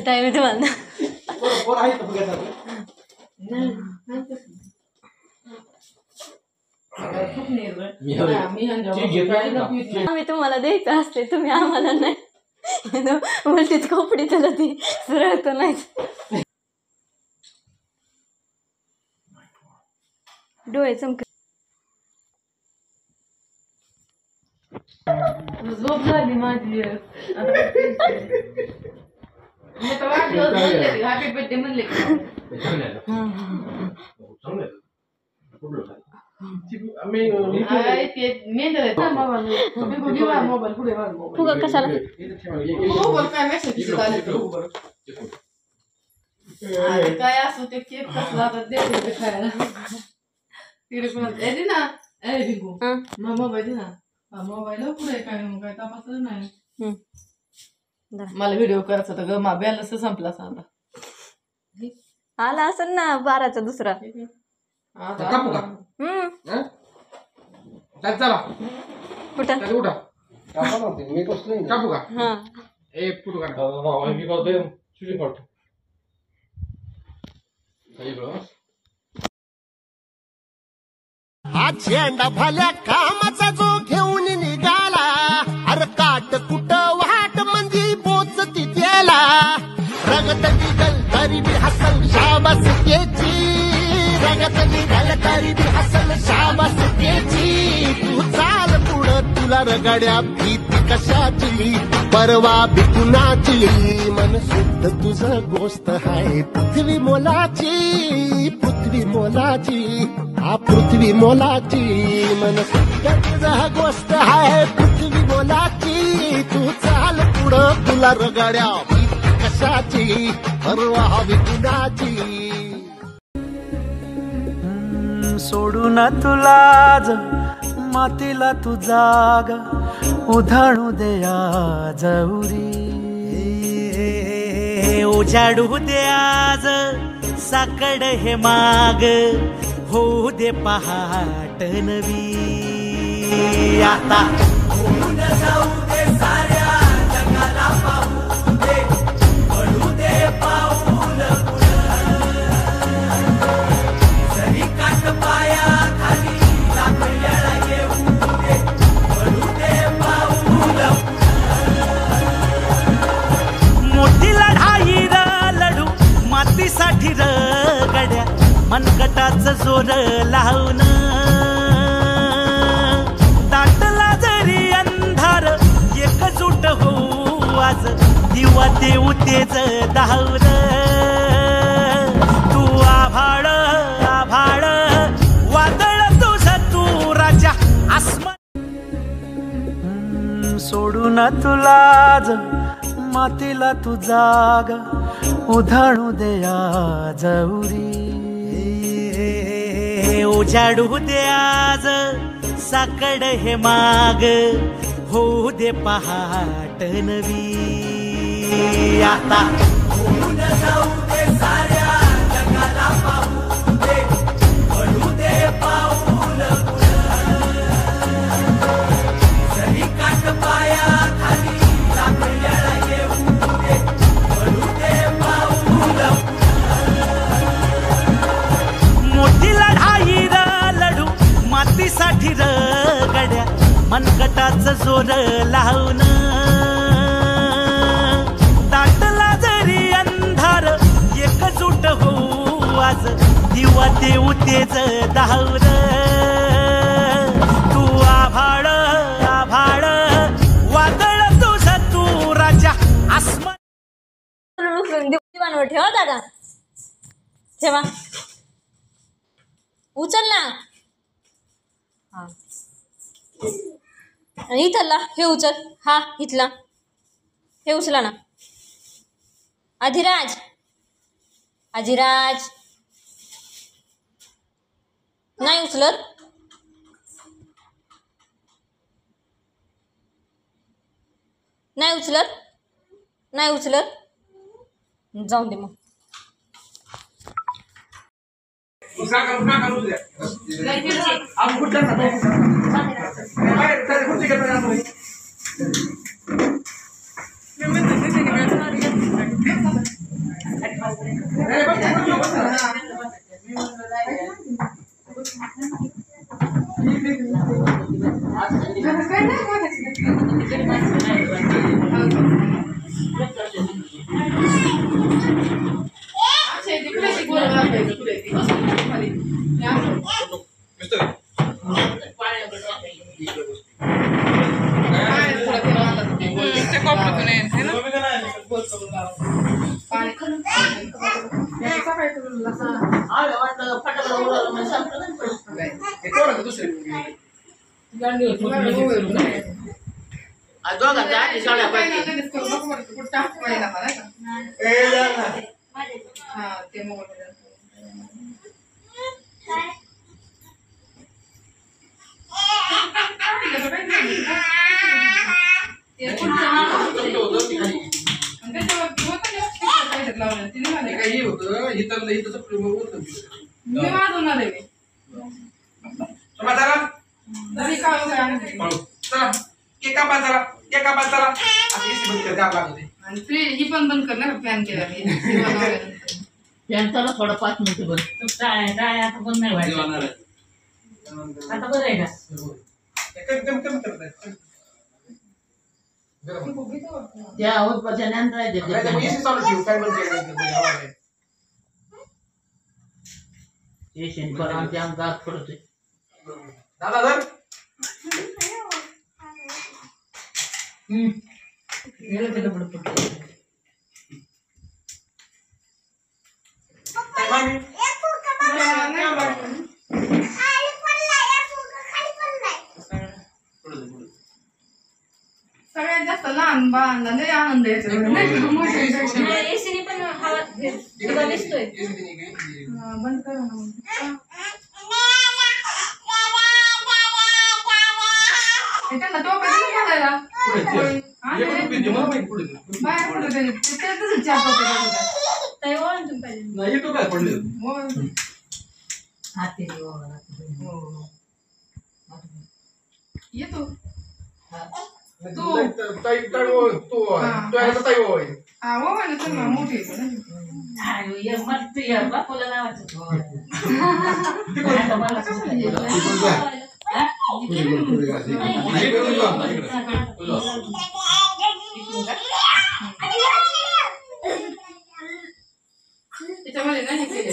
Time तुम्हाला आम्ही तुम्हाला द्यायचं असते तुम्ही आम्हाला नाही उलटीच कपडे त्याला ती सरळ तर नाही डोळे चमक झोप झाली माझी हॅपी बर्थडे म्हणले फुगा कशाला काय असं ते केक कसला देते खायला तिकडे ना मोबाईल ना मोबाईल पुढे काय तपासलं नाही मला व्हिडिओ करायचा तर ग मा बॅलन्स संपला आता आला असेल ना 12चा दुसरा कुठं मी कापू का हा एक फोटो काढ मी करतोय शूटिंग करतो हा झेंडा भल्या कामाचा जो घेऊन निघाला अरे काट कुठं वाट मंदी पोचती त्याला रगत निघल तरी बी हसल शाबास त्याची रगत निघल तरी बी हसल शाबास त्याची तू चाल पुढं तुला रगड्या भीती कशाची परवा बिकुनाची मन शुद्ध तुझं गोष्ट आहे पृथ्वी मोलाची हा पृथ्वी मोलाची मन शुद्ध तुझं गोष्ट आहे पृथ्वी मोलाची तू चाल पुढं तुला रगड्या भीती कशाची परवा बिकुनाची सोडून तुला मातीला तू जाग उधाणू दे आज उरी उजाडू दे आज साकड हे माग होऊ दे पहाट नवी आता होऊन जाऊ दे साऱ्या जगाला पाहू दे पडू दे पाऊल जरी काट पाया खाली लाकड्याला येऊ दे पडू दे पाऊल मोठी लढाई लढू मातीसाठी रगड्या मनगटाचं जोर लावून दाटला जरी अंधार एकजूट होऊ आज दिवा देऊ तेज धावर तू आभाळ आभाळ वादळ तुझं तू राजा आसमान सोडून तुला मातीला तू जाग उधाणू दे आज उरी उजाडू दे आज साकड हे माग होऊ दे पहाट नवी आता होऊन जाऊ दे साऱ्या जगाला पाहू दे पडू दे पाऊल जरी काट पाया खाली लाकड्याला येऊ दे पडू दे पाऊल मोठी लढाई लढू मातीसाठी रगड्या मनगटाचं जोर लावून दाटला जरी अंधार एकजूट होऊ आज दिवा देऊ तेज धावर तू आभाळ आभाळ वादळ तुझं तू राजा आसमान दिवाणवर ठेवा दादा ठेवा उचल ना हा आणि इथला हे उचल हा इथला हे उचला ना अधिराज अधिराज नाही उचलत नाही उचलत नाही उचलत जाऊन दे मग ही पण बंद कर ना प्लॅन केला त्यांचा थोडा 5 मिनिटं बंद काय आता बंद नाही व्हायचं आता बरं आहे का त्या उत्पादन यंत्र आहे पेशंट पण आमच्या अंगात पडतोय सगळ्यात जास्त लहान बाळांना लय आनंद येतो एसीने पण हवा दिसतोय बंद करा ना त्यांना टोपा घालायला बाहेर येतो मोठी बापूला लावायचं त्याच्यामध्ये नाही केले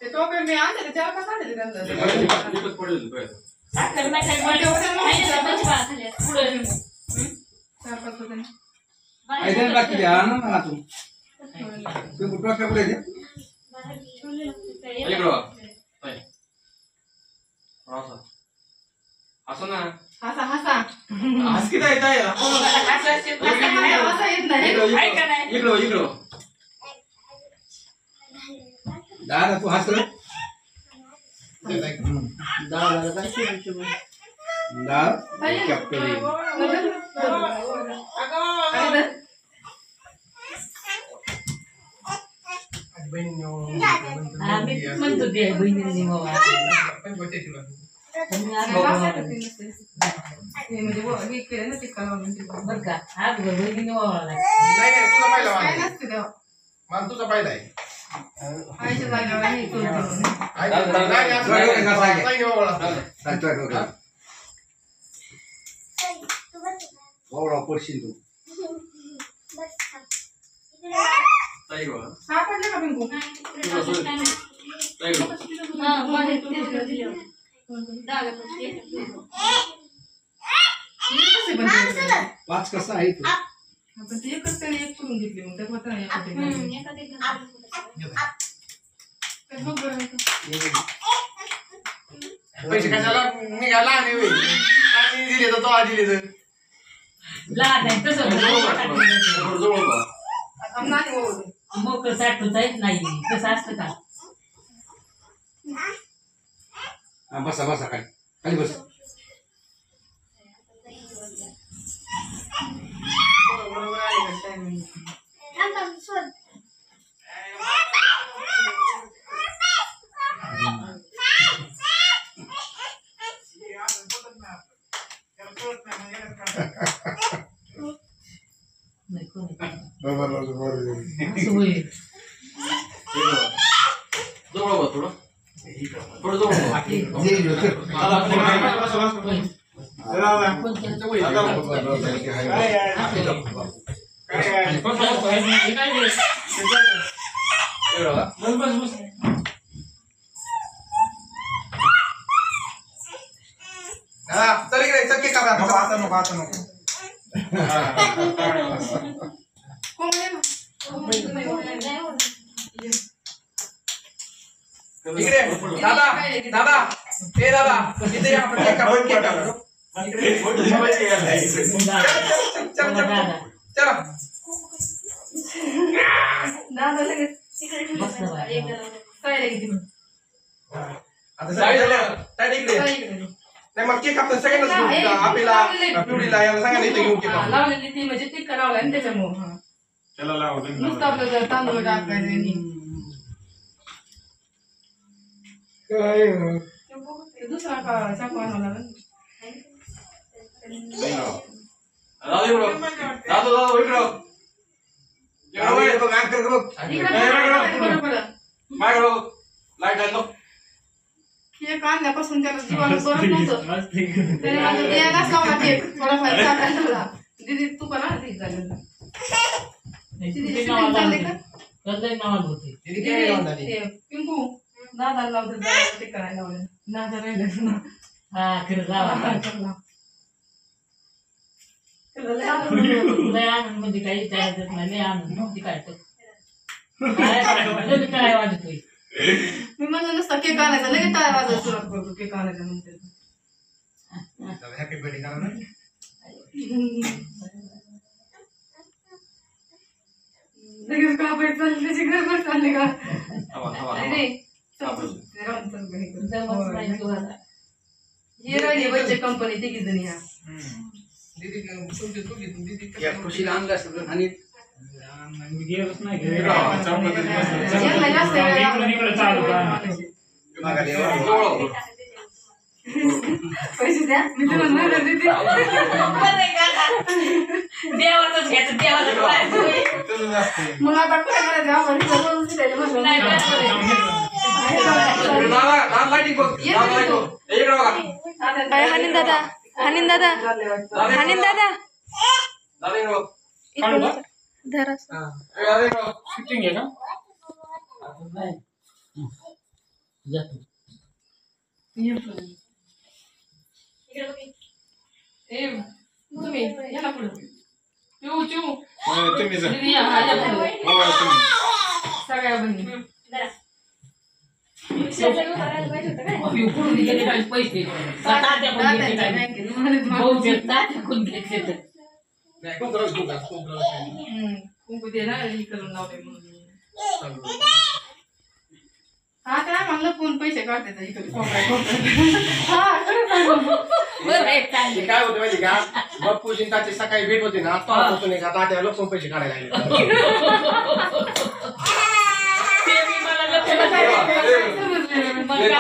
टोपे मी आणते त्याच्यावर का सांगते हसा हसा येत नाही दादा तू हस म्हणतो ते बहिणींनी बरं का आज बहिणीने वावळा तुझा पाहिला आहे पडशील तू हा पडले का बिंकू पाच कसा आहे तू आपण ते एकच त्याने एक करून घेतली मग त्यात होता नाही पैसे कशाला निघाला आणि दिले तर तो दिले तर लहान आहे तसं जवळ बघ. आता नाही होत. मोकळं साठवता येत नाही तसं असतं का हा, बसा बसा खाली खाली बस. बरोबर आले का timing? नाही कोणी जवळ होईल बघ थोडं थोडं जवळ चल इकडे चल की आता नको आता नको. कोण आहे ना? इकडे दादा दादा ए दादा इथे या, आपण केक कापून केक कापून. चल चला दादा लगेच बसलं बाहेर. काय लगेच आता साईड इकडे नाही मग केक कापतो सगळ्यांनाच आपल्याला पिवळीला याला सगळ्यांना इथे घेऊन केक कापू. लावलेली ती म्हणजे टिक्का लावला आणि त्याच्यामुळं हा. नुसतं आपलं जर तांदूळ टाकायचं आणि दुसरा का चाकू आणावं लागेल. केक आणल्यापासून त्याला जीवाला बरंच नव्हतं. त्याने माझं द्यायलाच लावला केक थोडाफार चाकायला. दीदी तू पण ना ती झालं किती नाव चालले का नावाला होते ते पिंकू दादाला लावतो दादाला ते करायला लावलं दादा राहिलं ना. हा खरं लावा लय आनंद मध्ये काही विचारायचं नाही लय आनंद ती काय काय वाजतोय मी म्हणलं नुसता केक आणायचा लगेच टाळ्या वाजायला सुरुवात करतो केक आणायचा नंतर. हॅपी बर्थडे करा ना. लगेच कापायचं चालली त्याची गडबड चालली का हवा जमत नाही तुम्हाला हे राहिली बच्चे कंपनी तिघी जणी ह्या या खुशीला आणलं असतं आणि यांना जास्त पैसे द्या मी तुला नगर देते. देवाचंच घ्यायचं देवाचं मग आता काय करायचं आपण इथं बोलून दिलेलं म्हणलं. हानिन दादा हानिन दादा हानिन दादा धरा शूटिंग आहे का तुम्ही या ना पुढं चिऊ चिऊ तुम्ही दीदी या, हा, या पुढं. सगळ्या बहिणी कुठून गेले काय पैसे तात्या पण घेतले काय बँकेत म्हणत बहुतेक तात्या कोण घेतले तर कुंकू दे ना हे करून लावले म्हणून. हा काय म्हणलं कोण पैसे काढते इकडे हा खरंच आहे बाबा. बरं एक चांगली काय होतं माहिती का बाप्पूजी ताची सकाळी भेट होती ना तेव्हापासून एका तात्या लोक पैसे काढायला लागले. ते मी मला लक्षात आलं. मग काय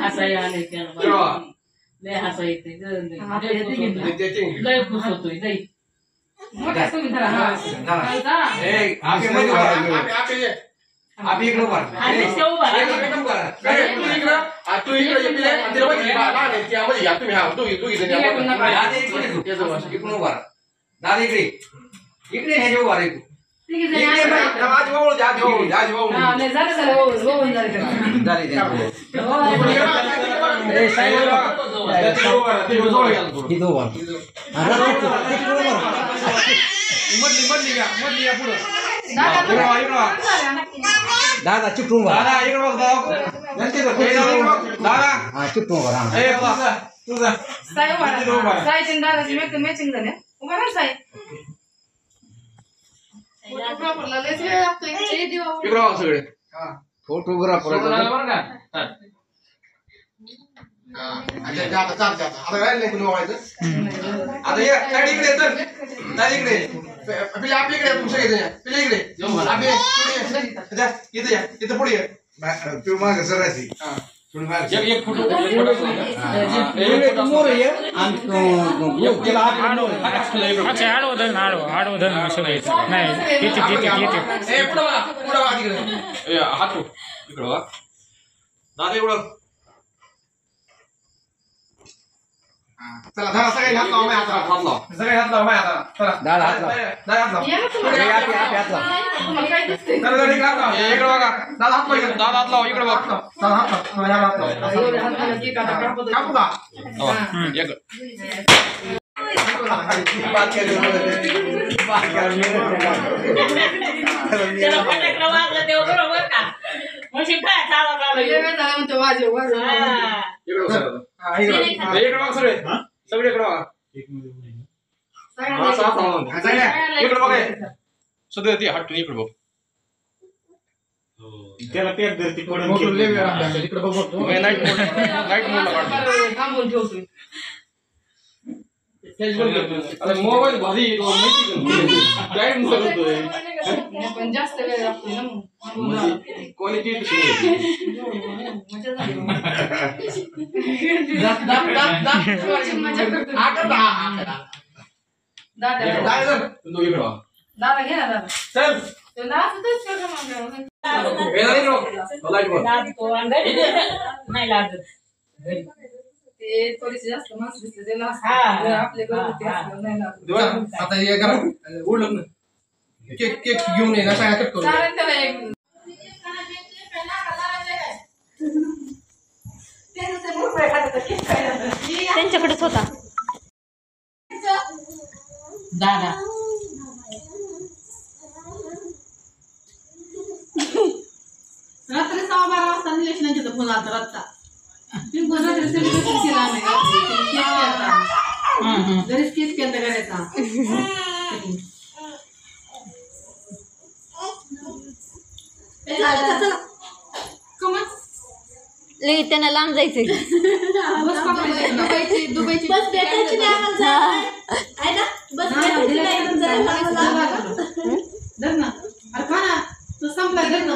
हसायला आले त्याला लय हसा येते लय खुश होतोय लय मोठा तुम्ही धरा हा जा. आम्ही इकडं मार आणि शेव भरा. तू इकडे हे जेव्हा तिघी जणी असं बाहेर. हा, नाही, झालं होऊन झालं. झाली मधली घ्या पुढं इकडं दादा चिपटून दादा इकडं बघ दादा हा चिपटून तुझा साईची दादाची मॅचिंग झाल्या उभा राहा साई फोटोग्राफरला लयच वेळ लागतोय इकडं बघ सगळे फोटोग्राफर आता राहिलं नाही कुणी व्हायचं आता ये साईड इकडे चल साईड इकडे पिल्या आपल्या इकडे तुमच्या इकडे पिल्या इकडे इथे या इथं पुढे ये तू माग सरायची एक फोटो मोर ये अच्छा आडवं धन सगळं नाही येते पुढं बघा तिकडे हात इकडं बघा दादा इकडं चला धरा सगळे हात लावा माझ्या हाताला सगळे हात लावा माझ्या हाताला चला दादा हात लावा. दादा हात लावा तुम्हाला काय दिसतंय दादा इकडे हात लावा इकडे बघा दादा हात लावा दादा हात लावा इकडे बघा दादा हात लावा ह्या हात लावा एवढे हात मला केक आता कापत कापू का एक बात त्याला फटाकडा वाजला तेव्हा बरोबर का मशीन काय चालत आलं वेळ झाला म्हणतो वाजव इकडे बघा इकडे बघा सगळे सगळे इकडे बघा इकडे बघा सध्या ती हटून इकडे बघ त्याला पेट धरती पडून इकडे बघ नाईट मोड थांबून ठेवतोय मोबाईल भारी गाईड होतोय पण जास्त वेळ लागतोय ना मग क्वालिटी दादा घे ना दादा चल नाही लागत ते थोडीशी जास्त माणसं दिसले त्याला हा. आपल्या घरगुती असलं नाही लागत. आता हे करा उडलं ना केक केक घेऊन ये ना काय कट करू चालेल त्याला एक त्यांच्याकडेच होता दादा रात्री 12:15 वाजता निलेश यांच्याचा फोन आला रातचा रात्री सेलिब्रेशन केला आम्ही घरीच केक केला करायचा लई त्यांना लांब जायचंय बस पकडायची दुबईची बस भेटायची धर ना अरे खा ना तो संपला धर ना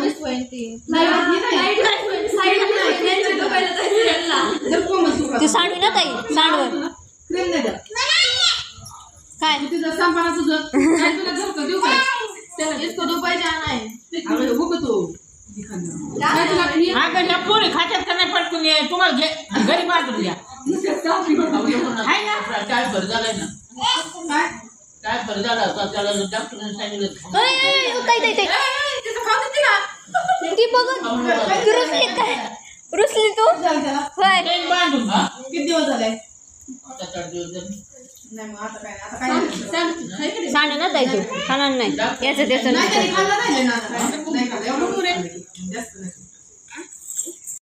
तू सांडवी ना ताई सांडव क्रीम नाही द्या काय तुझं संपला तुझं काय तुला झोपतो देऊ का त्याला इसको दुबई जाना है अरे वो को तो काय तुला क्रीम अगं ह्या पोरी खात्यात का नाही पटकून ये तुम्हाला घरी पाठवून द्या आहे ना काय भर झालाय ना काय काय फरक झाला होता त्याला डॉक्टरने सांगितलं ताई ती बघून तू रुसली काय रुसली तू होय बांधून किती दिवस झाले त्याचा दिवस नाही मग आता काय आता काय सांड ना ताई तू खाणार नाही याचं त्याचं नाही खाल्लं नाही ना